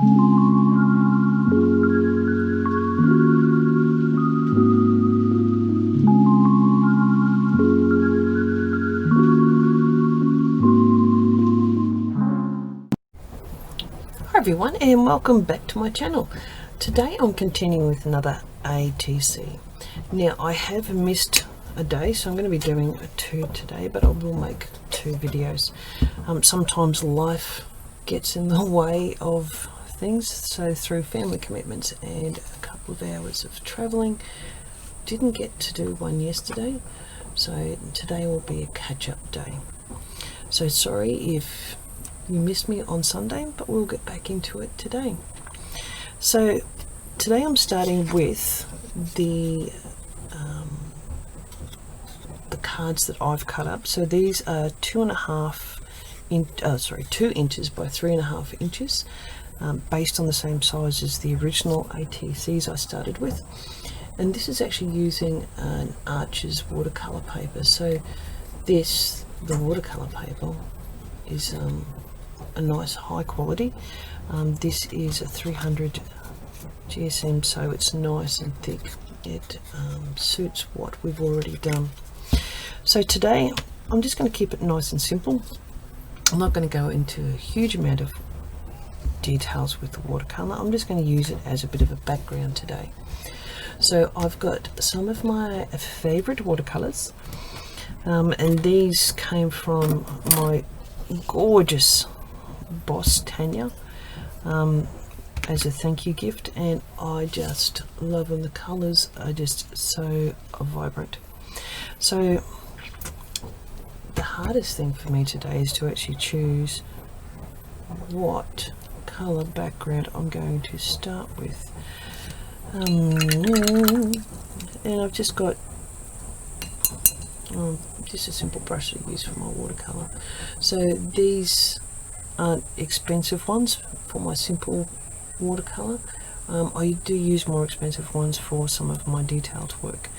Hi everyone, and welcome back to my channel. Today I'm continuing with another ATC. Now I have missed a day, so I'm going to be doing two today, but I will make two videos. Sometimes life gets in the way of things, so through family commitments and a couple of hours of travelling, didn't get to do one yesterday, so today will be a catch-up day. So sorry if you missed me on Sunday, but we'll get back into it today. So today I'm starting with the cards that I've cut up. So these are 2 inches by 3.5 inches, based on the same size as the original ATCs I started with. And this is actually using an Arches watercolor paper. So the watercolor paper is a nice high quality. This is a 300 GSM, so it's nice and thick. It suits what we've already done. So today I'm just going to keep it nice and simple. I'm not going to go into a huge amount of details with the watercolor. I'm just going to use it as a bit of a background today. So I've got some of my favorite watercolors, and these came from my gorgeous boss Tanya, as a thank you gift, and I just love them. The colors are just so vibrant. So the hardest thing for me today is to actually choose what color background I'm going to start with, and I've just got just a simple brush to use for my watercolor. So these aren't expensive ones for my simple watercolor. I do use more expensive ones for some of my detailed work,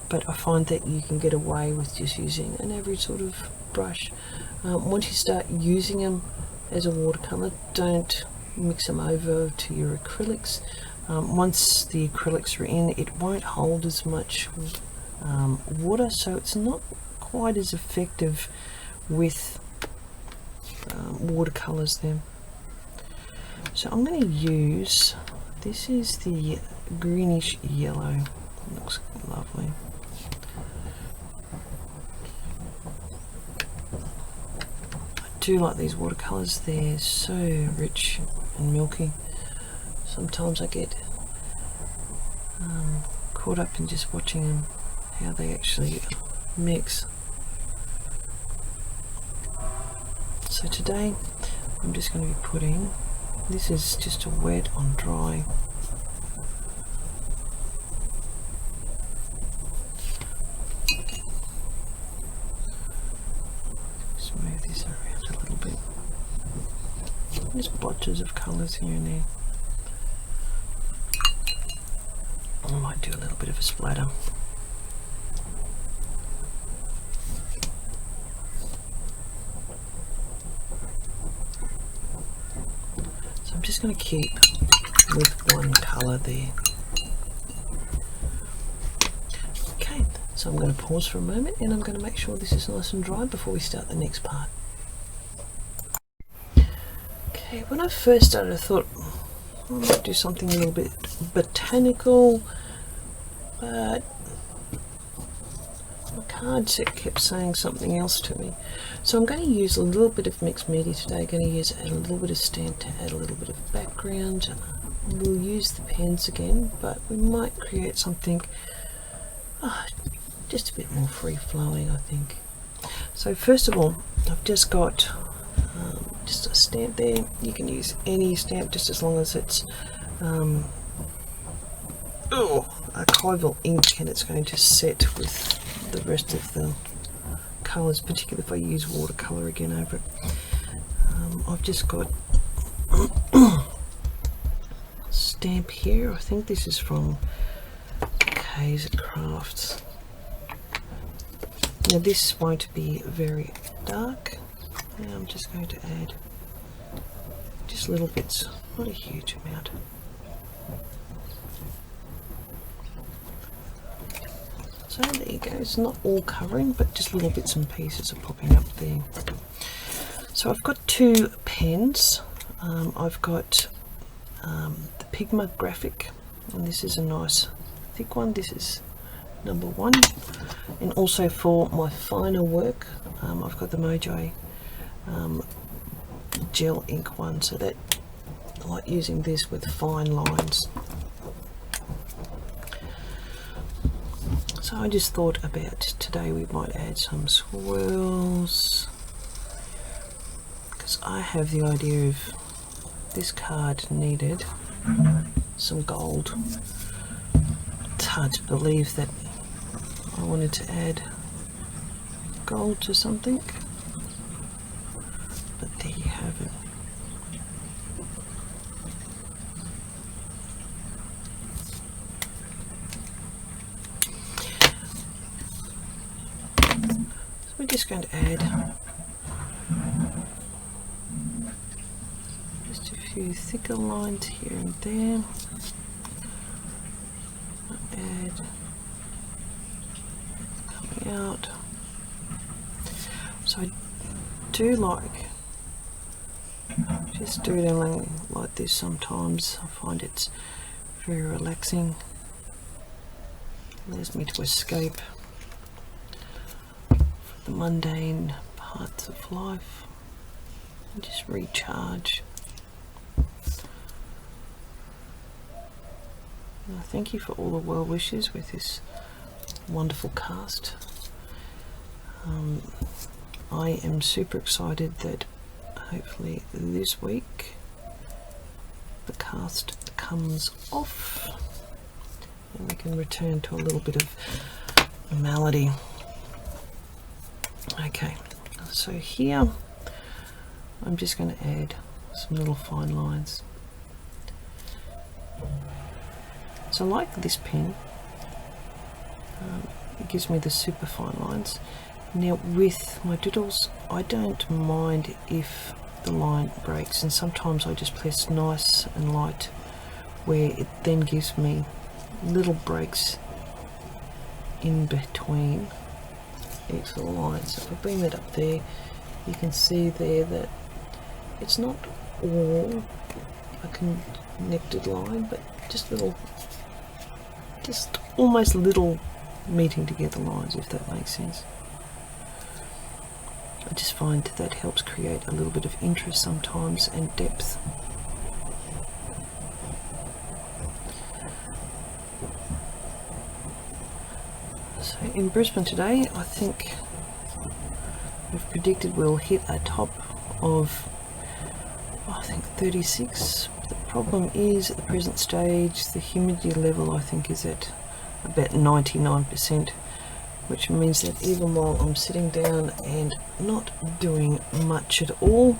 but I find that you can get away with just using an average sort of brush. Once you start using them as a watercolor, don't mix them over to your acrylics. Once the acrylics are in, it won't hold as much water, so it's not quite as effective with watercolors then. So I'm going to use, this is the greenish yellow. It looks lovely. I do like these watercolors, they're so rich and milky. Sometimes I get caught up in just watching them, how they actually mix. So today I'm just going to be putting, this is just a wet on dry. Smooth this around a little bit. Just blotches of colours here and there. I might do a little bit of a splatter. I'm just going to keep with one colour there. Okay, so I'm going to pause for a moment, and I'm going to make sure this is nice and dry before we start the next part. Okay, when I first started I thought I might do something a little bit botanical, but my card set kept saying something else to me. So I'm going to use a little bit of mixed media today. I'm going to use a little bit of stamp to add a little bit of background. We'll use the pens again, but we might create something just a bit more free-flowing, I think. So first of all, I've just got just a stamp there. You can use any stamp just as long as it's archival ink and it's going to set with the rest of the colours, particularly if I use watercolour again over it. I've just got stamp here. I think this is from Kaiser Crafts. Now this won't be very dark. Now I'm just going to add just little bits not a huge amount. So there you go, it's not all covering, but just little bits and pieces are popping up there. So I've got two pens. I've got the Pigma Graphic, and this is a nice thick one. This is number 1. And also for my finer work, I've got the Mojo gel ink one, so that I like using this with fine lines. So I just thought about today we might add some swirls, because I have the idea of this card needed some gold. It's hard to believe that I wanted to add gold to something, but there you have it. So we're just going to add just a few thicker lines here and there. Add coming out. So I do like just doodling like this sometimes. I find it's very relaxing. Allows me to escape the mundane parts of life and just recharge. And thank you for all the well wishes with this wonderful cast. I am super excited that hopefully this week the cast comes off and we can return to a little bit of normality. Okay, so here I'm just going to add some little fine lines. So I like this pen, it gives me the super fine lines. Now with my doodles, I don't mind if the line breaks, and sometimes I just press nice and light where it then gives me little breaks in between each little line. So if I bring that up there, you can see there that it's not all a connected line, but just little, just almost little meeting together lines, if that makes sense. I just find that helps create a little bit of interest sometimes and depth. So in Brisbane today, I think we've predicted we'll hit a top of, I think, 36. The problem is at the present stage the humidity level I think is at about 99%, which means that even while I'm sitting down and not doing much at all,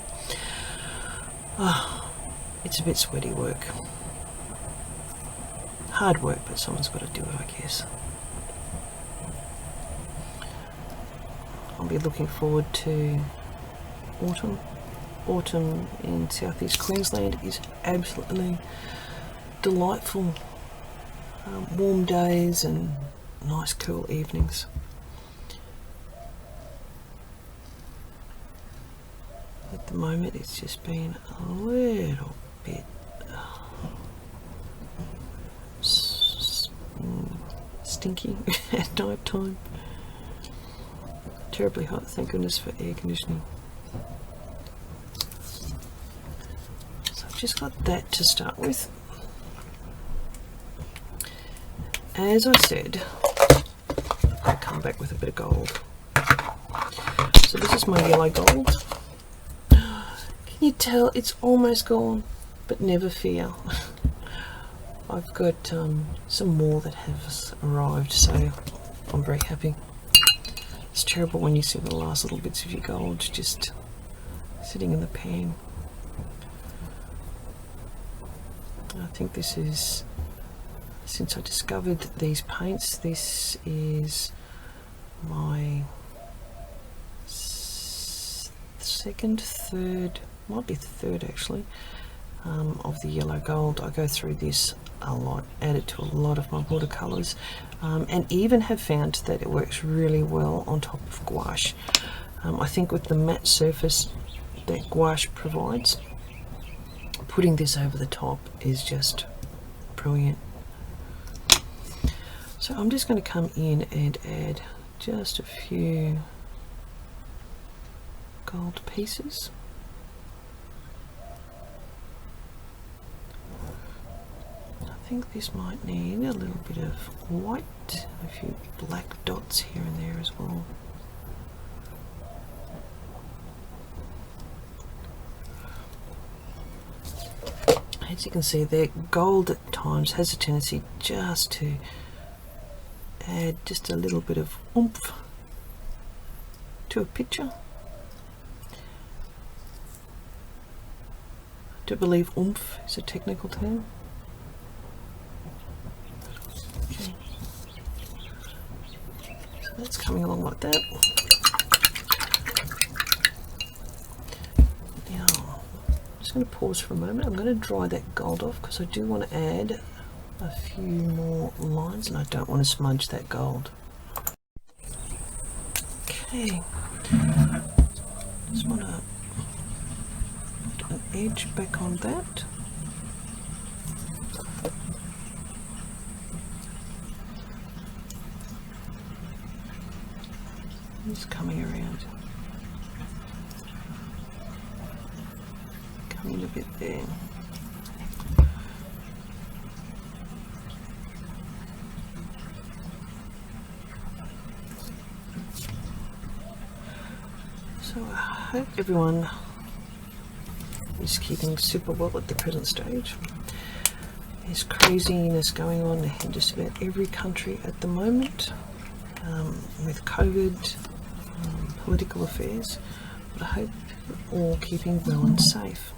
it's a bit sweaty work. Hard work, but someone's got to do it, I guess. I'll be looking forward to autumn. Autumn in southeast Queensland is absolutely delightful. Warm days and nice cool evenings. At the moment it's just been a little bit stinky at night time. Terribly hot, thank goodness for air conditioning. So I've just got that to start with. As I said, I'll come back with a bit of gold. So this is my yellow gold. Can you tell it's almost gone? But never fear. I've got some more that have arrived, so I'm very happy. It's terrible when you see the last little bits of your gold just sitting in the pan. I think this is, since I discovered these paints, this is my second, third, might be the third actually, of the yellow gold. I go through this a lot, add it to a lot of my watercolours, and even have found that it works really well on top of gouache. I think with the matte surface that gouache provides, putting this over the top is just brilliant. So I'm just going to come in and add just a few gold pieces. I think this might need a little bit of white, a few black dots here and there as well. As you can see there, gold at times has a tendency just to add just a little bit of oomph to a picture. I do believe oomph is a technical term. Okay. So that's coming along like that. Now, I'm just going to pause for a moment. I'm going to dry that gold off because I do want to add a few more lines and I don't want to smudge that gold. Okay, just want to put an edge back on that. Just coming around, coming a bit there. So I hope everyone is keeping super well at the present stage. There's craziness going on in just about every country at the moment, with COVID, political affairs, but I hope you're all keeping well and safe.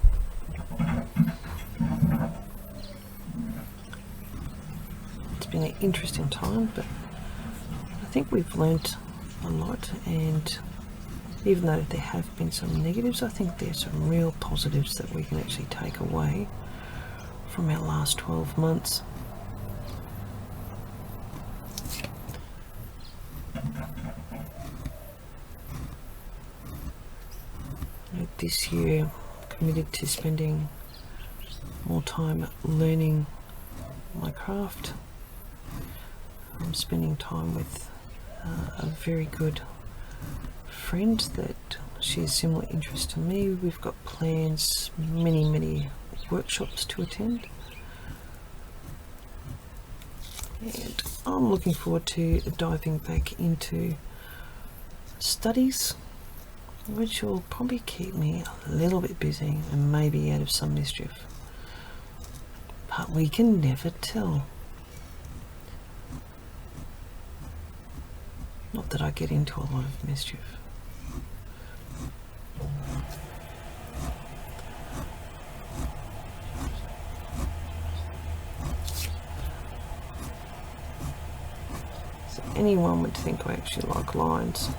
It's been an interesting time, but I think we've learnt a lot, and even though there have been some negatives, I think there's some real positives that we can actually take away from our last 12 months. This year, I'm committed to spending more time learning my craft. I'm spending time with a very good friend that shares similar interests to me. We've got plans, many workshops to attend, and I'm looking forward to diving back into studies, which will probably keep me a little bit busy and maybe out of some mischief, but we can never tell. Not that I get into a lot of mischief. So anyone would think I actually like lines.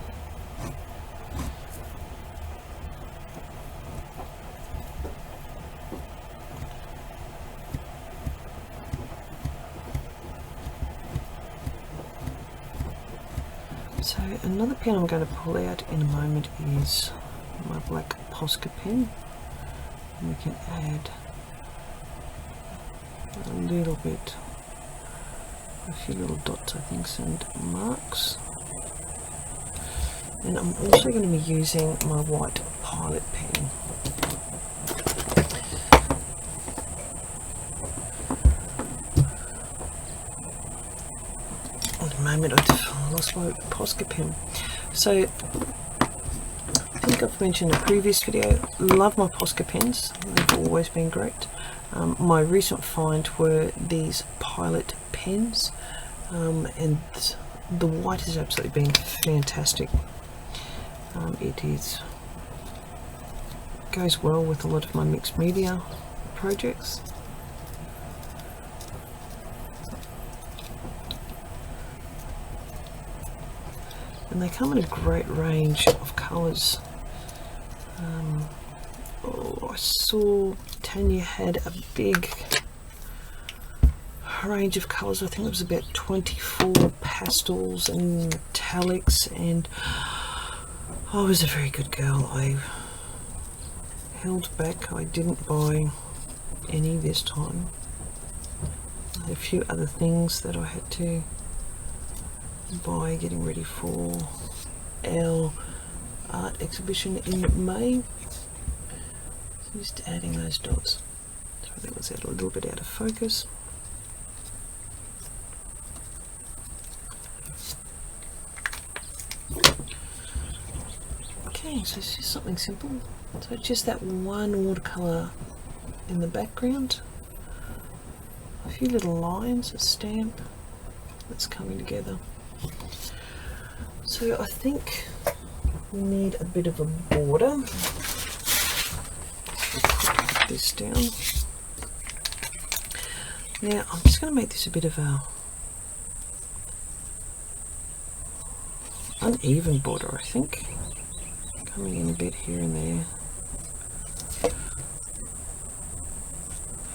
So another pen I'm going to pull out in a moment is my black Posca pen, and we can add a little bit, a few little dots I think, and marks. And I'm also going to be using my white Pilot pen. At the moment I've lost my Posca pen. So I think I've mentioned in a previous video, love my Posca pens, they've always been great. My recent find were these Pilot pens, and the white has absolutely been fantastic. It goes well with a lot of my mixed media projects. And they come in a great range of colours. I saw Tanya had a big range of colours. I think it was about 24 pastels and metallics, and I was a very good girl. I held back. I didn't buy any this time. I had a few other things that I had to buy getting ready for our art exhibition in May. So just adding those dots. So that was a little bit out of focus. Okay, so it's just something simple. So it's just that one watercolour in the background, a few little lines, a stamp that's coming together. So I think we need a bit of a border. Put this down. Now I'm just going to make this a bit of a uneven border, I think. Coming in a bit here and there.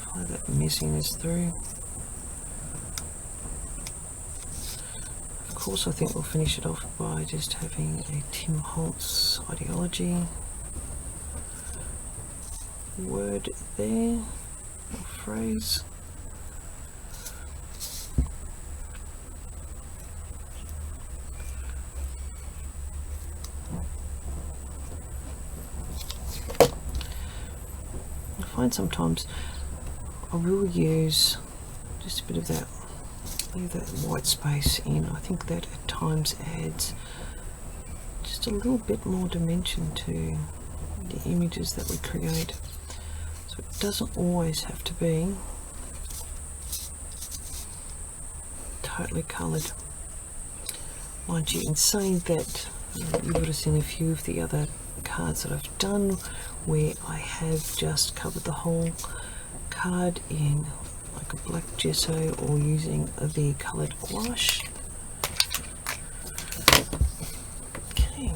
Follow that messiness through. Of course, I think we'll finish it off by just having a Tim Holtz ideology word there, or phrase. I find sometimes I will use just a bit of that, leave that white space in. I think that at times adds just a little bit more dimension to the images that we create. So it doesn't always have to be totally coloured. Mind you, in saying that, you would have seen a few of the other cards that I've done where I have just covered the whole card in like a black gesso or using the coloured gouache. Okay,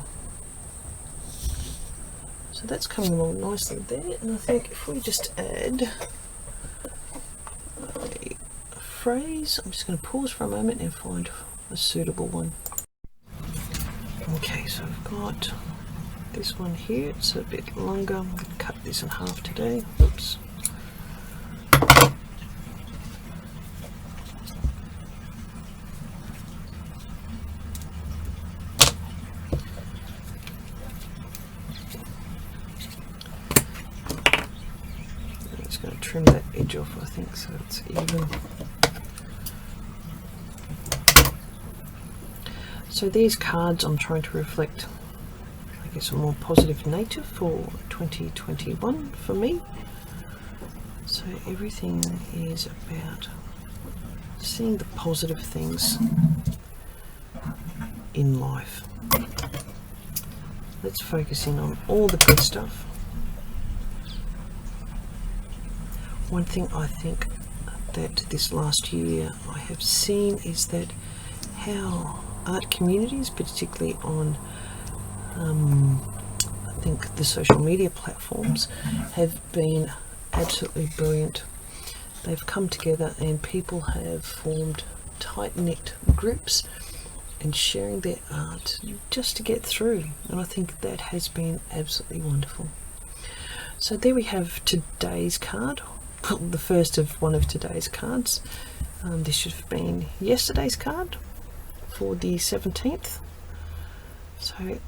so that's coming along nicely there, and I think if we just add a phrase, I'm just going to pause for a moment and find a suitable one. Okay, so I've got this one here, it's a bit longer. I'm going to cut this in half today. Oops. I'm just going to trim that edge off, I think, so it's even. So these cards I'm trying to reflect, I guess, a more positive nature for 2021 for me. So everything is about seeing the positive things in life. Let's focus in on all the good stuff. One thing I think that this last year I have seen is that how art communities, particularly on I think the social media platforms, have been absolutely brilliant. They've come together and people have formed tight-knit groups and sharing their art just to get through, and I think that has been absolutely wonderful. So there we have today's card, well, the first of one of today's cards. This should have been yesterday's card for the 17th. So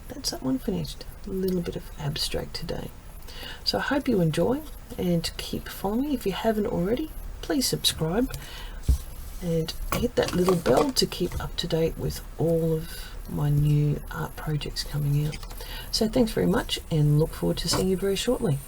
that's that one finished. A little bit of abstract today. So I hope you enjoy and keep following me. If you haven't already, please subscribe and hit that little bell to keep up to date with all of my new art projects coming out. So thanks very much and look forward to seeing you very shortly.